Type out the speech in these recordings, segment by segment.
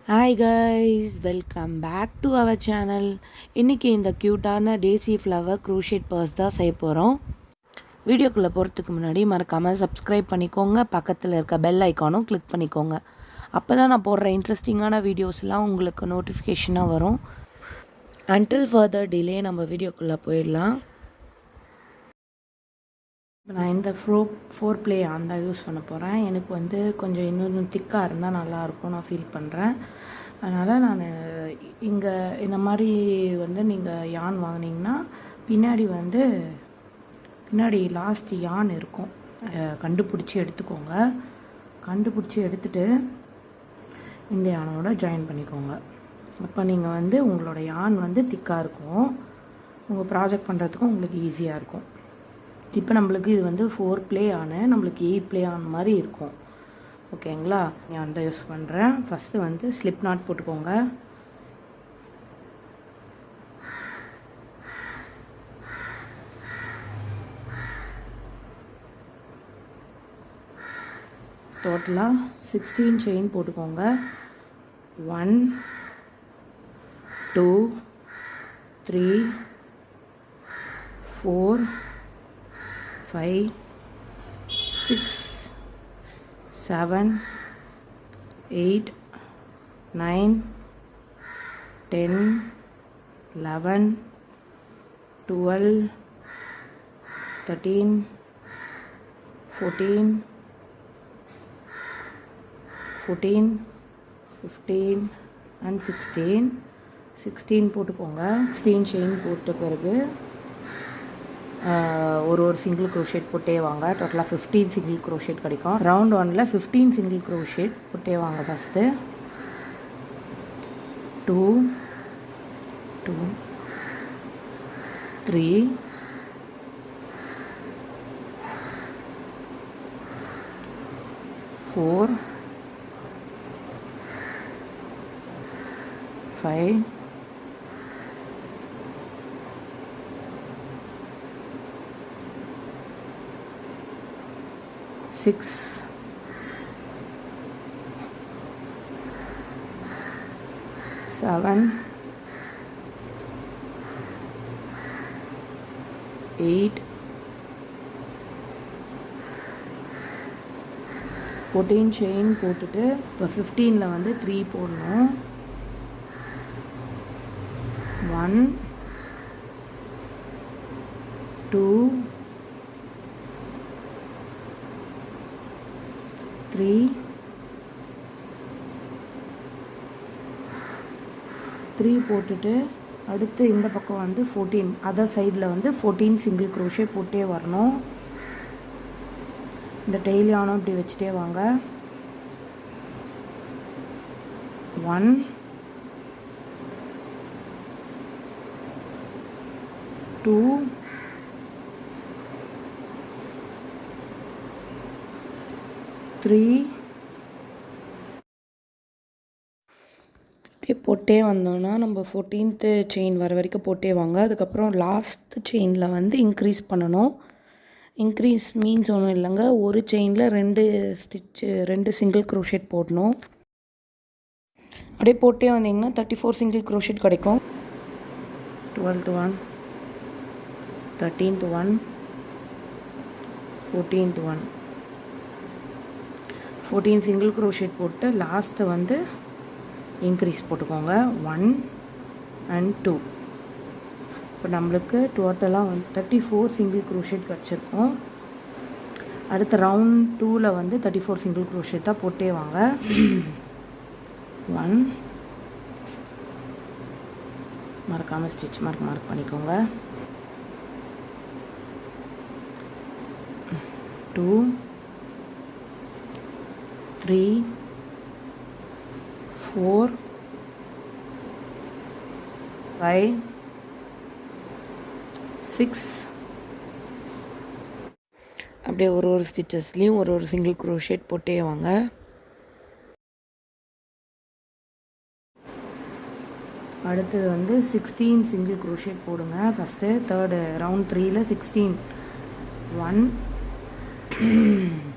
Hi guys, welcome back to our channel. இன்றைக்கி இந்த க்யூட்டான டேசி ஃப்ளவர் க்ரூஷேட் பர்ஸ் தான் செய்ய போகிறோம். வீடியோக்குள்ளே போகிறதுக்கு முன்னாடி மறக்காமல் சப்ஸ்கிரைப் பண்ணிக்கோங்க. பக்கத்தில் இருக்க பெல் ஐக்கானும் கிளிக் பண்ணிக்கோங்க. அப்போ தான் நான் போடுற இன்ட்ரெஸ்டிங்கான வீடியோஸ்லாம் உங்களுக்கு நோட்டிஃபிகேஷனாக வரும். அன்டில் ஃபர்தர் டிலே நம்ம வீடியோக்குள்ளே போயிடலாம். இப்போ நான் இந்த ஃபோர் ப்ளே ஆன் தான் யூஸ் பண்ண போகிறேன். எனக்கு வந்து கொஞ்சம் இன்னும் திக்காக இருந்தால் நல்லாயிருக்கும் நான் ஃபீல் பண்ணுறேன். அதனால் நான் இங்கே இந்த மாதிரி வந்து நீங்கள் யான் வாங்கினீங்கன்னா பின்னாடி லாஸ்ட் யான் இருக்கும், கண்டுபிடிச்சி எடுத்துக்கோங்க. கண்டுபிடிச்சி எடுத்துகிட்டு இந்த யானோட ஜாயின் பண்ணிக்கோங்க. அப்போ நீங்கள் வந்து உங்களோட யான் வந்து திக்காக இருக்கும், உங்கள் ப்ராஜெக்ட் பண்ணுறதுக்கும் உங்களுக்கு ஈஸியாக இருக்கும். இப்போ நம்மளுக்கு இது வந்து 4 ப்ளே ஆன நம்மளுக்கு 8 ப்ளே ஆன மாதிரி இருக்கும். ஓகேங்களா? நான் அந்த யூஸ் பண்ணுறேன். ஃபஸ்ட்டு வந்து ஸ்லிப் நாட் போட்டுக்கோங்க. டோட்டலாக 16 செயின் போட்டுக்கோங்க. 1 2 3 4 5 6 7 8 9 10 11 12 13 14 15 and 16 போட்டுக்கோங்க. 16 செயின் போட்ட பிறகு ஒரு சிங்கிள் க்ரோஷேட் போட்டே வாங்க. டோட்டலாக 15 சிங்கிள் க்ரோஷேட் கிடைக்கும். ரவுண்ட் 1ல் 15 சிங்கிள் க்ரோஷேட் போட்டே வாங்க. ஃபஸ்ட்டு 2 2 3 4 5 6 7 8 14 செயின் போட்டுட்டு இப்போ 15ல் வந்து 3 போடணும். 1 2 3 போட்டுட்டு அடுத்து இந்த பக்கம் வந்து 14 அதர் சைடில் வந்து 14 சிங்கிள் க்ரோஷே போட்டே வரணும். இந்த டெய்லியானும் இப்படி வச்சுட்டே வாங்க. 1 2 3 இப்படியே போட்டே வந்தோன்னா நம்ம 14th செயின் வர வரைக்கும் போட்டே வாங்க. அதுக்கப்புறம் லாஸ்ட் செயினில் வந்து இன்க்ரீஸ் பண்ணணும். இன்க்ரீஸ் மீன்ஸ் ஒன்றும் இல்லைங்க, ஒரு செயினில் 2 சிங்கிள் க்ரோஷேட் போடணும். அப்படியே போட்டே வந்தீங்கன்னா 34 சிங்கிள் க்ரோஷேட் கிடைக்கும். 12th 1 13th 1 14th 1 14 single crochet போட்டு லாஸ்ட்டு வந்து இன்க்ரீஸ் போட்டுக்கோங்க. 1 and 2. இப்போ நம்மளுக்கு டோட்டலாக வந்து 34 சிங்கிள் க்ரோஷேட் கிடச்சிருக்கும். அடுத்த ரவுண்ட் 2ல் வந்து 34 சிங்கிள் க்ரோஷேட் தான் போட்டே வாங்க. 1 மறக்காமல் ஸ்டிச் மார்க் பண்ணிக்கோங்க. 2 3 4 5 6 அப்படியே ஒரு ஸ்டிச்சஸ்லேயும் ஒரு சிங்கிள் க்ரோஷேட் போட்டே வாங்க. அடுத்தது வந்து 16 சிங்கிள் க்ரோஷேட் போடுங்க. ஃபஸ்ட்டு தேர்டு ரவுண்ட் 3ல் 16 1 2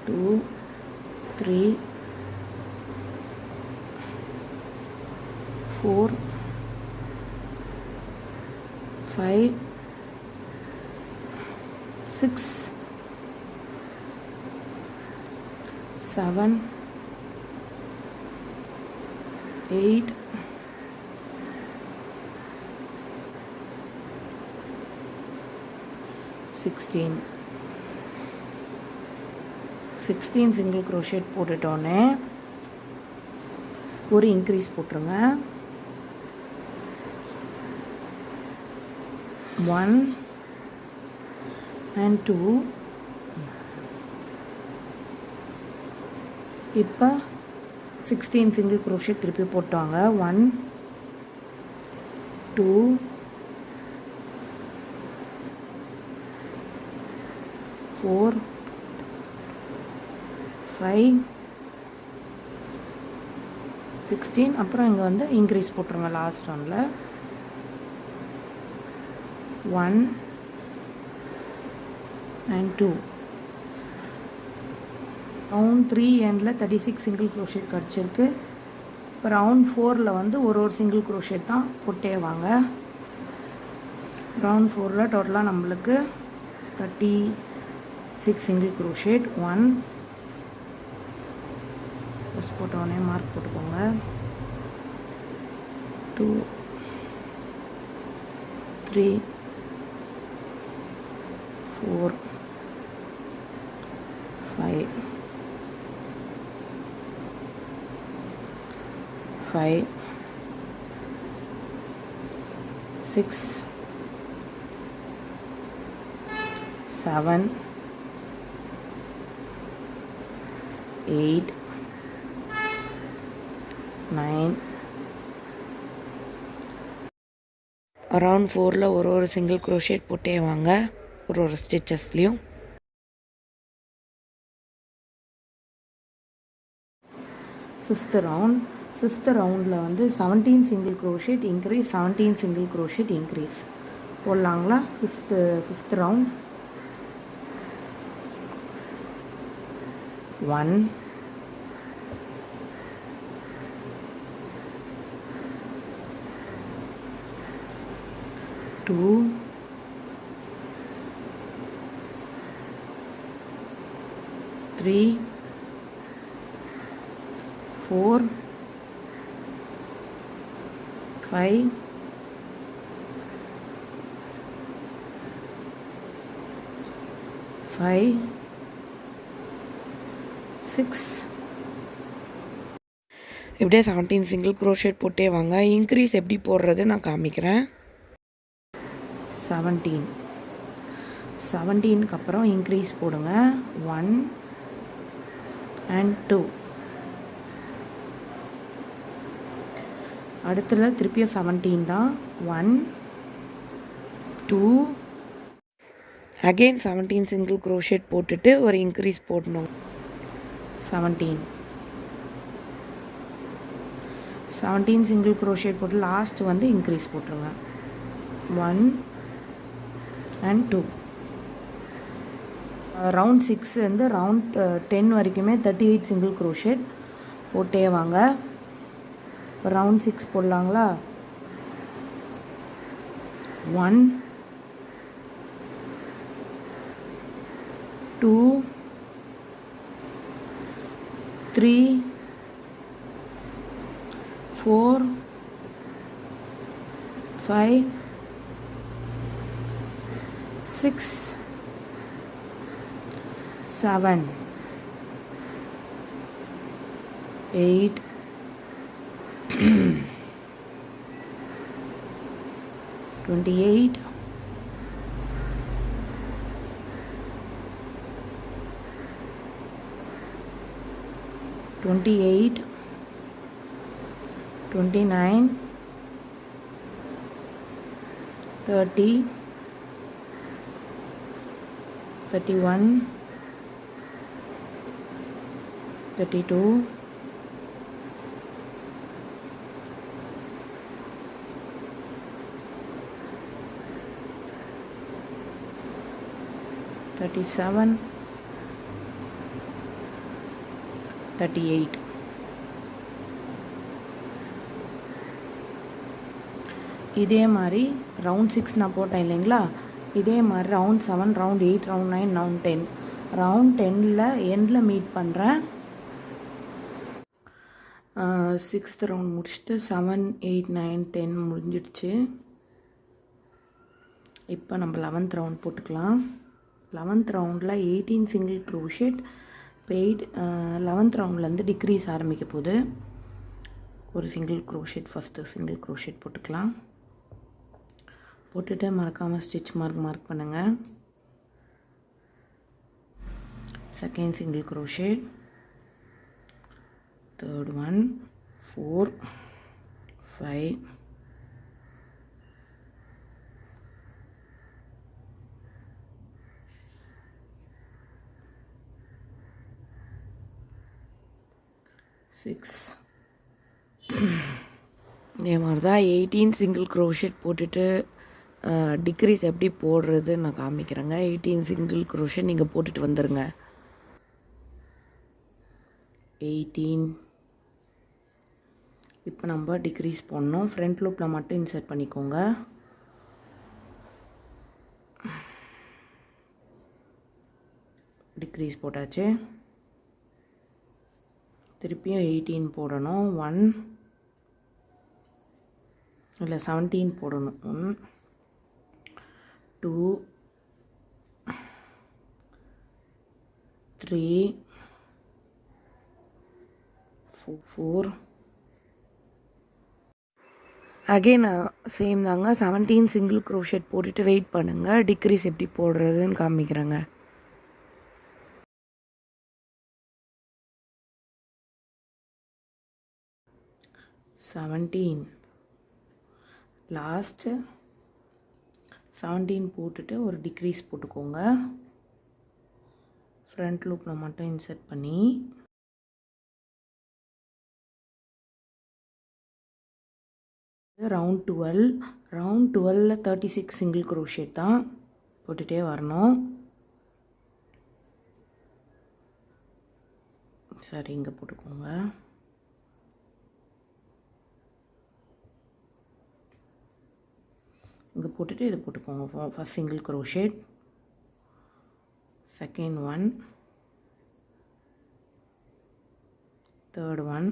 2 3 4 5 6 7 8 16 சிங்கிள் க்ரோஷேட் போட்டுட்டோன்னே ஒரு இன்க்ரீஸ் போட்டுருங்க. 1 and 2. இப்போ 16 சிங்கிள் க்ரோஷேட் திருப்பி போட்டாங்க. 1 2 4 5 16. அப்புறம் இங்கே வந்து இன்க்ரீஸ் போட்டுருங்க லாஸ்ட் ஒன்ல. 1 and 2. ரவுண்ட் 3 எண்டில் 36 சிங்கிள் க்ரோஷேட் கிடச்சிருக்கு. இப்போ ரவுண்ட் 4ல் வந்து ஒரு சிங்கிள் க்ரோஷேட் தான் போட்டே வாங்க. ரவுண்ட் 4ல் டோட்டலாக நம்மளுக்கு 36 சிங்கிள் க்ரோஷேட். 1 ஃபஸ்ட் போட்டோடனே மார்க் போட்டுக்கோங்க. 2 3 4 5 6 7 8 9. அரவுண்ட் 4ல் ஒரு சிங்கிள் க்ரோஷேட் போட்டே வாங்க ஒரு ஸ்டிச்சஸ்லேயும். ஃபிஃப்த் ரவுண்டில் வந்து 17 single crochet increase, 17 single crochet increase போடலாங்களா? Fifth round. 1 2 3 4 5 6. இப்படியே 17 சிங்கிள் க்ரோஷேட் போட்டே வாங்க. இன்க்ரீஸ் எப்படி போடுறது நான் காமிக்கிறேன். 17க்கு அப்புறம் இன்க்ரீஸ் போடுங்க. 1 and 2. அடுத்துல திருப்பியும் 17 தான். 1 2 அகெயின் 17 சிங்கிள் க்ரோஷேட் போட்டுட்டு ஒரு இன்க்ரீஸ் போடணும். 17 சிங்கிள் க்ரோஷேட் போட்டு லாஸ்ட் வந்து இன்க்ரீஸ் போட்டுருங்க. 1 and 2. ரவுண்ட் 6 வந்து ரவுண்ட் 10 வரைக்குமே 38 சிங்கிள் க்ரோஷேட் போட்டே வாங்க. இப்போ ரவுண்ட் 6 போடலாங்களா? 1 2 3 4 5 6 7 8 28 29 30 31 32 37 38. இதே மாதிரி ரவுண்ட் 6 நான் போட்டேன் இல்லைங்களா, இதே மாதிரி round 7, round 8, round 9, round 10. Round 10ல் எண்டில் மீட் பண்ணுறேன். 6th ரவுண்ட் முடிச்சுட்டு 7, 8, 9, 10 முடிஞ்சிடுச்சு. இப்போ நம்ம 11th ரவுண்ட் போட்டுக்கலாம். 11th ரவுண்டில் 18 சிங்கிள் க்ரோஷெட். இப்போ 11th ரவுண்ட்லேருந்து டிக்ரீஸ் ஆரம்பிக்க போகுது. ஒரு single crochet, first single crochet போட்டுக்கலாம். போட்டுட்டு மறக்காமல் ஸ்டிச் மார்க் பண்ணுங்கள். Second single crochet, third one, 4, 5, 6. இதே மாதிரி தான் 18 சிங்கிள் க்ரோஷெட் போட்டுட்டு டிக்ரீஸ் எப்படி போடுறது நான் காமிக்கிறேங்க. 18 சிங்கிள் க்ரோஷெட் நீங்கள் போட்டுட்டு வந்துடுங்க. 18. இப்போ நம்ம டிக்ரீஸ் பண்ணோம். ஃப்ரண்ட் லூப்பில் மட்டும் இன்சர்ட் பண்ணிக்கோங்க. டிக்ரீஸ் போட்டாச்சு. திருப்பியும் 18 போடணும். 1 இல்லை 17 போடணும். 1, 2, 3, 4. அகெயின் சேம் தாங்க. 17 சிங்கிள் க்ரோஷெட் போட்டுட்டு வெயிட் பண்ணுங்கள். டிக்ரீஸ் எப்படி போடுறதுன்னு காமிக்கிறேங்க. லாஸ்ட்டு 17 போட்டுட்டு ஒரு டிக்ரீஸ் போட்டுக்கோங்க. ஃப்ரண்ட் லூப்பில் மட்டும் இன்சர்ட் பண்ணி ரவுண்ட் 12. ரவுண்ட் 12ல் 36 சிங்கிள் க்ரோஷெட் தான் போட்டுகிட்டே வரணும். சரி, இங்கே போட்டுக்கோங்க. இங்கே போட்டுட்டு இதை போட்டுக்கோங்க. First single crochet, second one, third one,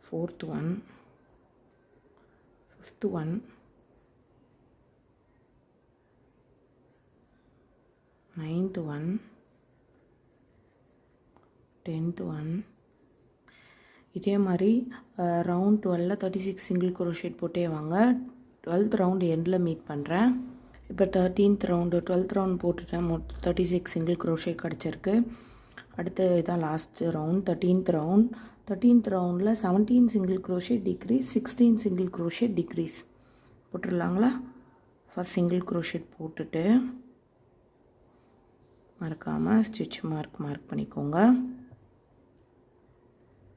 fourth one, fifth one, ninth one, 10th one. இதே மாதிரி ரவுண்ட் 12ல் 36 சிங்கிள் க்ரோஷெட் போட்டே வாங்க. 12th ரவுண்ட் எண்டில் மீட் பண்ணுறேன். இப்போ 13th ரவுண்டு 12th ரவுண்ட் போட்டுட்டேன். 36 சிங்கிள் க்ரோஷெட் கிடச்சிருக்கு. அடுத்து இதான் last round, 13th round. 13th ரவுண்டில் 17 single crochet decrease, 16 single crochet decrease போட்டுடலாங்களா. ஃபஸ்ட் சிங்கிள் க்ரோஷெட் போட்டுட்டு மறக்காமல் ஸ்டிச் மார்க் பண்ணிக்கோங்க.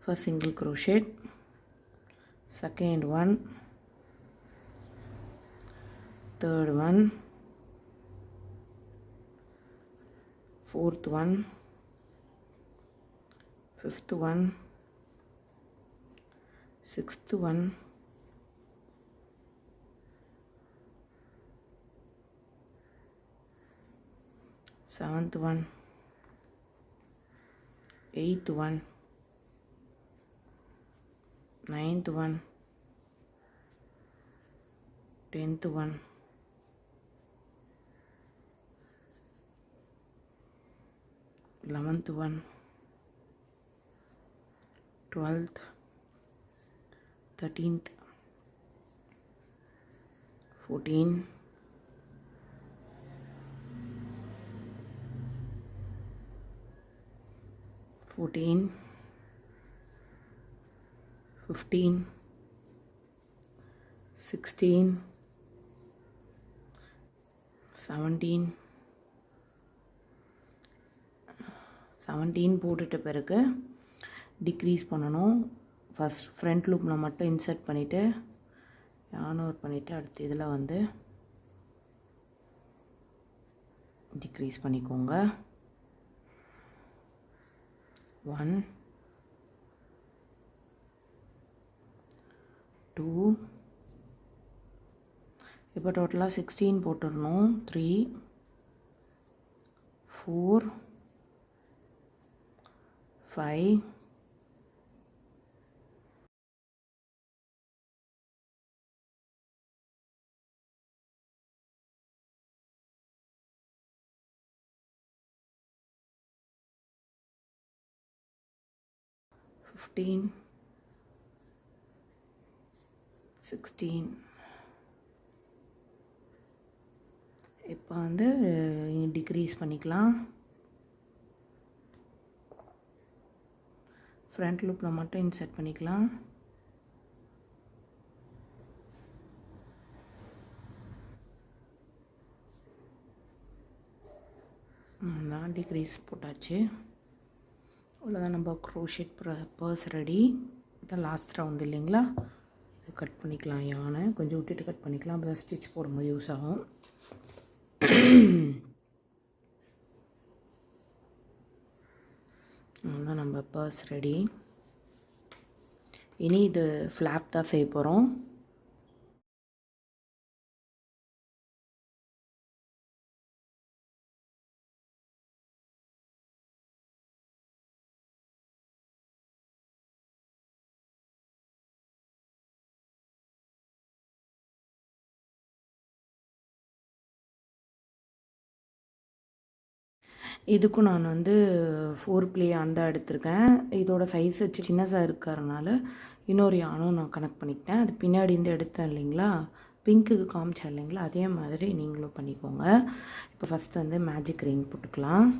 First single crochet, second one, third one, fourth one, fifth one, sixth one, seventh one, eighth one, ninth one, 10th one, 11th one, 12th, 13th, 14, 15, 16, 17 போட்டுட்ட பிறகு degrees பண்ணணும். First front லூப்பில் மட்டும் insert பண்ணிவிட்டு yarn over பண்ணிவிட்டு அடுத்து இதில் வந்து degrees பண்ணிக்கோங்க. 1 2 இப்போ டோட்டலாக 16 போட்டுடணும். 3 4 5 15 16. இப்போ வந்து டிக்ரீஸ் பண்ணிக்கலாம். ஃப்ரண்ட் லூப்பில் மட்டும் இன்சர்ட் பண்ணிக்கலாம். நான் டிக்ரீஸ் போட்டாச்சு. அவ்வளோதான், நம்ம க்ரோஷெட் பர்ஸ் ரெடி. இதான் லாஸ்ட் ரவுண்ட் இல்லைங்களா? இது கட் பண்ணிக்கலாம். யானை கொஞ்சம் விட்டுட்டு கட் பண்ணிக்கலாம், அப்போ தான் ஸ்டிச் போடும்போது யூஸ் ஆகும். அதான் நம்ம பர்ஸ் ரெடி. இனி இது ஃப்ளாப் தான் செய்ய போகிறோம். இதுக்கும் நான் வந்து 4 ப்ளே அந்த எடுத்திருக்கேன். இதோட சைஸ் சின்னதாக இருக்கிறதுனால இன்னொரு யானும் நான் கனெக்ட் பண்ணிக்கிட்டேன். அது பின்னாடி இருந்து எடுத்தேன் இல்லைங்களா, பிங்க்குக்கு காமிச்சேன் இல்லைங்களா, அதே மாதிரி நீங்களும் பண்ணிக்கோங்க. இப்போ ஃபஸ்ட்டு வந்து மேஜிக் ரிங் போட்டுக்கலாம்.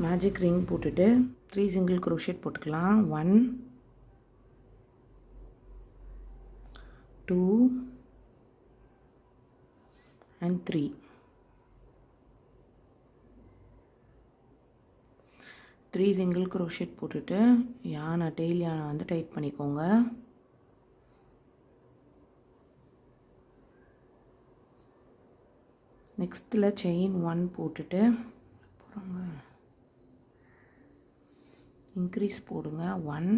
மேஜிக் ரிங் போட்டுட்டு 3 சிங்கிள் க்ரோஷெட் போட்டுக்கலாம். 1 2 and 3. 3 சிங்கிள் க்ரோஷெட் போட்டுட்டு யானை டெய்ல் யானை வந்து டைட் பண்ணிக்கோங்க. நெக்ஸ்ட்டில் செயின் 1 போட்டுட்டு போகிறாங்க, இன்க்ரீஸ் போடுங்க. 1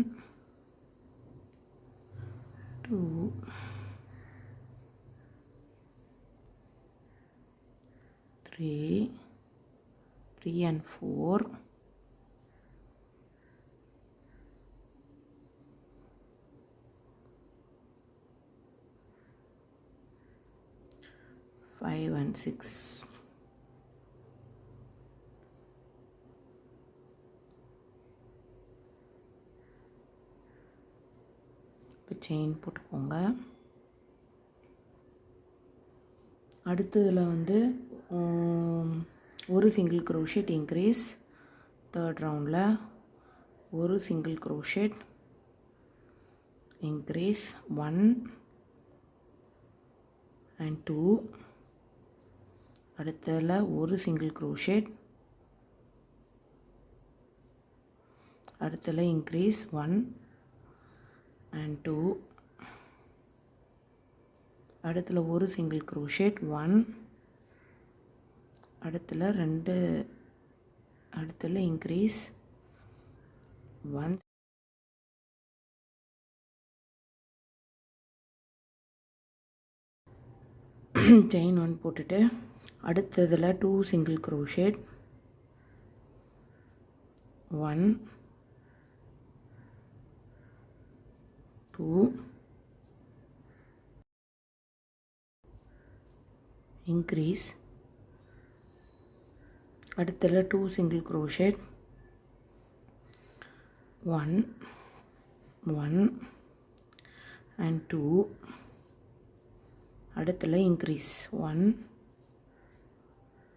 2 3 and 4 5 and 6. இப்போ செயின் போட்டுக்கோங்க. அடுத்ததில் வந்து ஒரு சிங்கிள் க்ரோஷெட் இன்க்ரீஸ். தேர்ட் ரவுண்டில் ஒரு சிங்கிள் க்ரோஷெட் இன்க்ரீஸ் 1 and 2. அடுத்ததில் ஒரு சிங்கிள் க்ரோஷெட், அடுத்ததில் இன்க்ரீஸ் 1 and 2. அடுத்துல ஒரு சிங்கிள் க்ரோஷெட் 1, அடுத்துல 2, அடுத்துல இன்க்ரீஸ் 1, செயின் 1 போட்டுட்டு அடுத்ததில் 2 சிங்கிள் க்ரோஷெட் 1 2 இன்க்ரீஸ், அடுத்ததில் 2 சிங்கிள் க்ரோஷெட் 1 1 and 2, அடுத்ததில் இன்க்ரீஸ் 1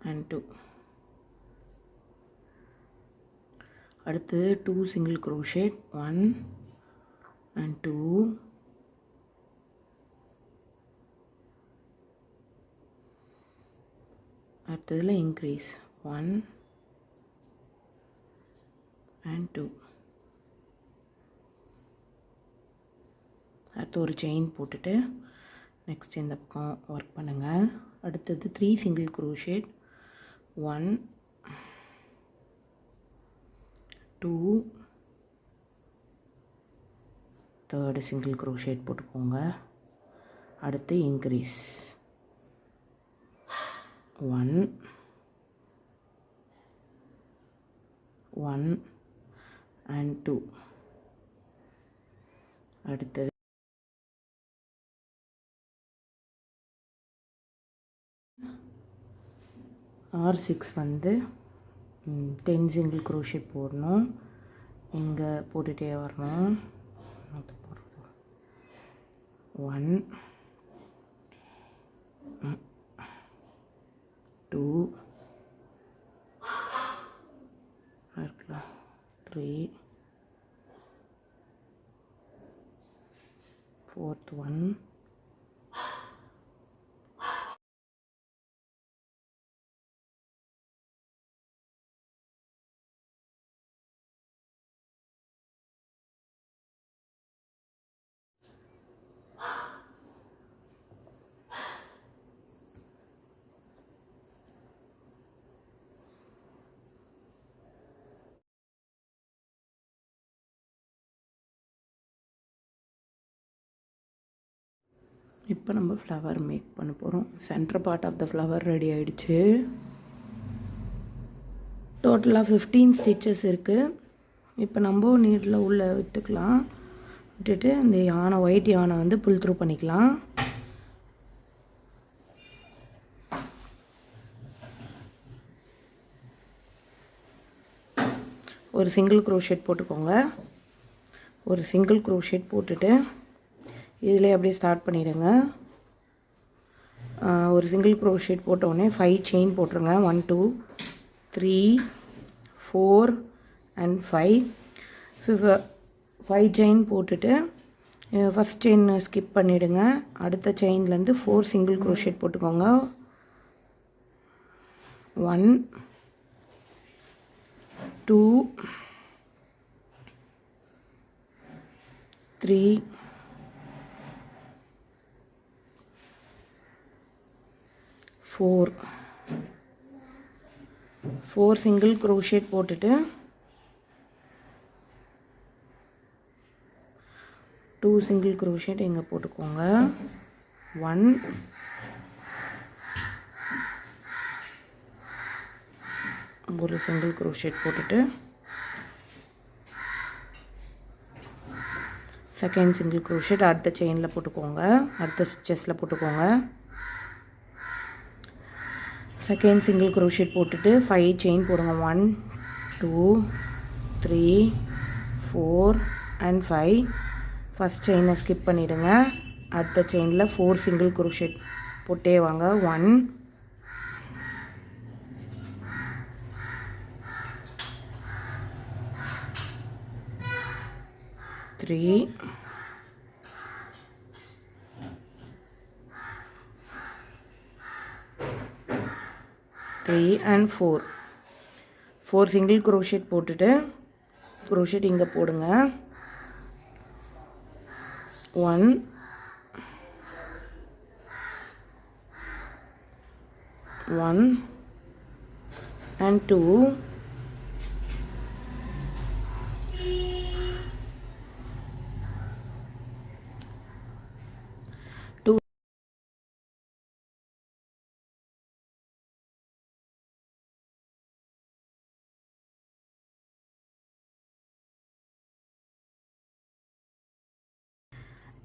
and 2. அடுத்தது 2 சிங்கிள் க்ரோஷெட் 1 and 2, அடுத்ததில் இன்க்ரீஸ் 1 and 2. அடுத்து ஒரு செயின் போட்டுட்டு நெக்ஸ்ட் இந்த பக்கம் ஒர்க் பண்ணுங்கள். அடுத்தது 3 single crochet, 1 2 third single crochet போட்டுக்கோங்க. அடுத்து இன்க்ரீஸ் 1 1 and 2. அடுத்தது R6 வந்து 10 சிங்கிள் க்ரோஷேட் போடணும். இங்கே போட்டுகிட்டே வரணும். 1 2 3 4th one, இப்போ நம்ம ஃப்ளவர் மேக் பண்ண போகிறோம். Centre part of the flower ready ஆகிடுச்சு. டோட்டலாக 15 ஸ்டிச்சஸ் இருக்குது. இப்போ நம்ம நீடில் உள்ளே விட்டுக்கலாம். விட்டுட்டு இந்த யானை, ஒயிட் யானை வந்து புல் த்ரூ பண்ணிக்கலாம். ஒரு சிங்கிள் க்ரோஷேட் போட்டுக்கோங்க. ஒரு சிங்கிள் க்ரோஷேட் போட்டுட்டு இதில் அப்படியே ஸ்டார்ட் பண்ணிடுங்க. ஒரு சிங்கிள் க்ரோஷேட் போட்டோடனே 5 செயின் போட்டுருங்க. 1 2 3 4 and 5 செயின் போட்டுட்டு ஃபஸ்ட் செயின் ஸ்கிப் பண்ணிவிடுங்க. அடுத்த செயின்லேருந்து 4 சிங்கிள் க்ரோஷேட் போட்டுக்கோங்க. 1 2 3 4 சிங்கிள் க்ரோஷேட் போட்டுட்டு 2 சிங்கிள் க்ரோஷேட் இங்கே போட்டுக்கோங்க. 1 ஒரு சிங்கிள் க்ரோஷேட் போட்டுட்டு செகண்ட் சிங்கிள் க்ரோஷேட் அடுத்த செயினில் போட்டுக்கோங்க. அடுத்த ஸ்டிச்சஸில் போட்டுக்கோங்க. செகண்ட் சிங்கிள் க்ரோஷேட் போட்டுட்டு 5 செயின் போடுங்க. 1 2 3 4 and 5. ஃபஸ்ட் செயினை ஸ்கிப் பண்ணிவிடுங்க. அடுத்த செயினில் 4 சிங்கிள் க்ரோஷேட் போட்டே வாங்க. 1 3 and 4 சிங்கிள் க்ரோஷேட் போட்டுட்டு க்ரோஷேட் இங்கே போடுங்க. 1 and 2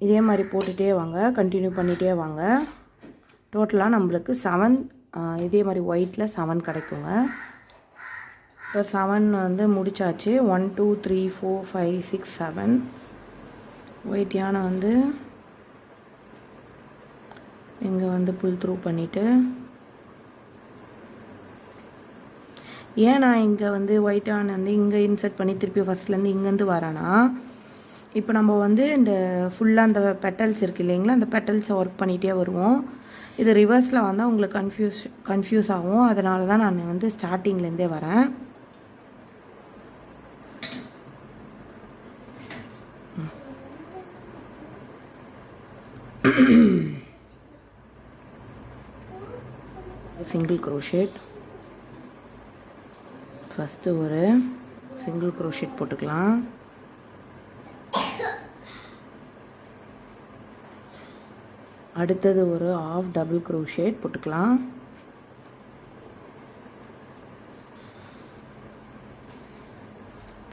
இதே மாதிரி போட்டுகிட்டே வாங்க. கண்டினியூ பண்ணிகிட்டே வாங்க. டோட்டலாக நம்மளுக்கு 7 இதே மாதிரி ஒயிட்டில் 7 கிடைக்குங்க. இப்போ 7 வந்து முடிச்சாச்சு. 1 2 3 4 5 6 7 ஒயிட் யானை வந்து இங்கே வந்து புல் த்ரூ பண்ணிவிட்டு, ஏன் நான் இங்கே வந்து ஒயிட் யானை வந்து இங்கே இன்சர்ட் பண்ணி திருப்பி ஃபஸ்ட்லேருந்து இங்கேருந்து வரேன்னா, இப்போ நம்ம வந்து இந்த ஃபுல்லாக அந்த பெட்டல்ஸ் இருக்குது இல்லைங்களா, அந்த பெட்டல்ஸை ஒர்க் பண்ணிகிட்டே வருவோம். இது ரிவர்ஸில் வந்தால் உங்களுக்கு கன்ஃபியூஸ் ஆகும். அதனால தான் நான் வந்து ஸ்டார்டிங்லேருந்தே வரேன். Single crochet. ஃபஸ்ட்டு ஒரு சிங்கிள் க்ரோஷேட் போட்டுக்கலாம். அடுத்தது ஒரு ஆஃப் டபுள் க்ரோஷேட் போட்டுக்கலாம்.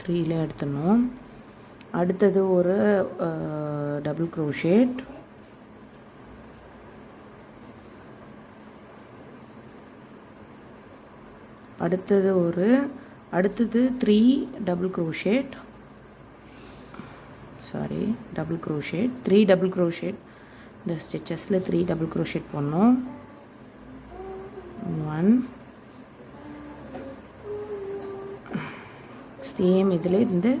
த்ரீல எடுத்துடணும். அடுத்தது ஒரு டபுள் க்ரோஷேட். அடுத்தது 3 double crochet. Double crochet 3 double crochet. இந்த ஸ்டிச்சஸில் 3 டபுள் க்ரோஷேட் போடணும். 1 சேம் இதில் இருந்து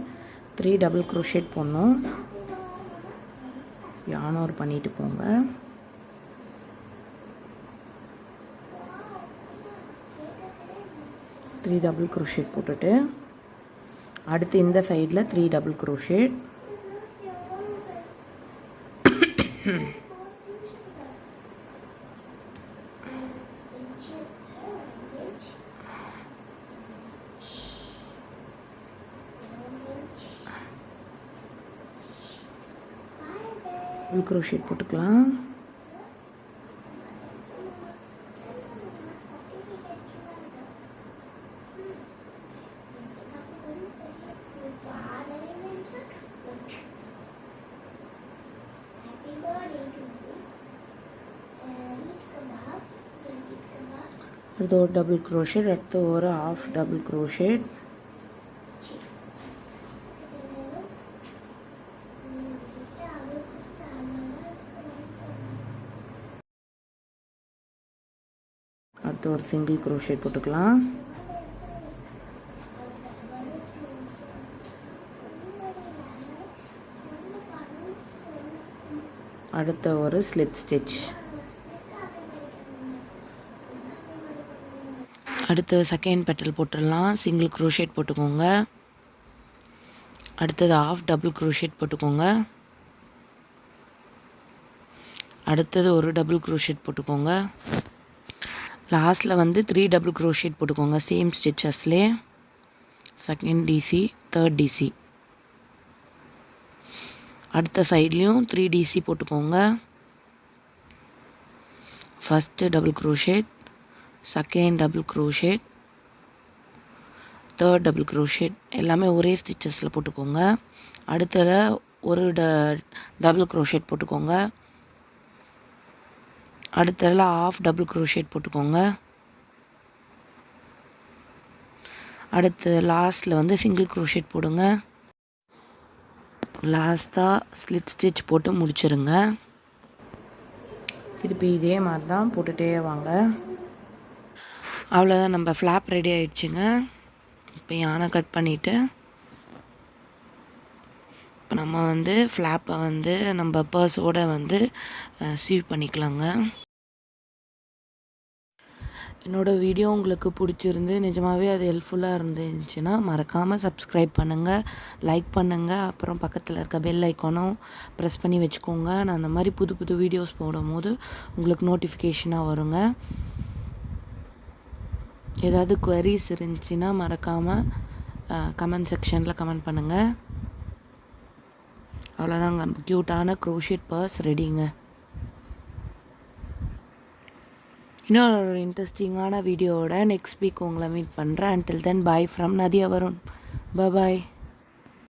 3 டபுள் க்ரோஷேட் போடணும். yarn over பண்ணிட்டு போங்க. த்ரீ டபுள் க்ரோஷேட் போட்டுட்டு அடுத்து இந்த சைடில் 3 டபுள் க்ரோஷேட். டபுள் க்ரோஷேட் போட்டுக்கலாம். அடுத்து ஒரு டபுள் க்ரோஷேட். அடுத்து ஒரு ஆஃப் டபுள் க்ரோஷேட். அடுத்து ஒரு சிங்கிள் க்ரோஷேட் போட்டுக்கலாம். அடுத்த ஒரு ஸ்லிட் ஸ்டிச். அடுத்து செகண்ட் பெட்டல் போட்டுடலாம். சிங்கிள் க்ரோஷேட் போட்டுக்கோங்க. அடுத்தது ஆஃப் டபுள் க்ரோஷேட் போட்டுக்கோங்க. அடுத்தது ஒரு டபுள் க்ரோஷேட் போட்டுக்கோங்க. லாஸ்ட்டில் வந்து 3 டபுள் க்ரோஷேட் போட்டுக்கோங்க. சேம் ஸ்டிச்சஸ்லே செகண்ட் டிசி தேர்ட் டிசி. அடுத்த சைட்லேயும் 3 டிசி போட்டுக்கோங்க. First double crochet, second double crochet, third double crochet எல்லாமே ஒரே ஸ்டிச்சஸில் போட்டுக்கோங்க. அடுத்தது ஒரு டபுள் க்ரோஷேட் போட்டுக்கோங்க. அடுத்ததில் ஆஃப் டபுள் க்ரோஷேட் போட்டுக்கோங்க. அடுத்து லாஸ்ட்டில் வந்து சிங்கிள் க்ரோஷேட் போடுங்க. லாஸ்ட்டாக ஸ்லிட் ஸ்டிச் போட்டு முடிச்சிருங்க. திருப்பி இதே மாதிரி தான் போட்டுகிட்டே வாங்க. அவ்வளோதான், நம்ம ஃப்ளாப் ரெடி ஆகிடுச்சுங்க. இப்போ யானை கட் பண்ணிவிட்டு இப்போ நம்ம வந்து ஃப்ளாப்பை வந்து நம்ம பர்ஸோடு வந்து சீவ் பண்ணிக்கலாங்க. என்னோடய வீடியோ உங்களுக்கு பிடிச்சிருந்து நிஜமாகவே அது ஹெல்ப்ஃபுல்லாக இருந்துச்சுன்னா மறக்காமல் சப்ஸ்கிரைப் பண்ணுங்கள், லைக் பண்ணுங்கள். அப்புறம் பக்கத்தில் இருக்க பெல் ஐக்கானும் ப்ரெஸ் பண்ணி வச்சுக்கோங்க. நான் அந்த மாதிரி புது புது வீடியோஸ் போடும்போது உங்களுக்கு நோட்டிஃபிகேஷனாக வருங்க. ஏதாவது குவரிஸ் இருந்துச்சுன்னா மறக்காமல் கமெண்ட் செக்ஷனில் கமெண்ட் பண்ணுங்கள். அவ்வளோதாங்க, க்யூட்டான க்ரோஷேட் பர்ஸ் ரெடிங்க. இன்னொரு இன்ட்ரெஸ்டிங்கான வீடியோவோட நெக்ஸ்ட் வீக் உங்களை மீட் பண்ணுறேன். Until then bye from Nadhiya Varun. Bye.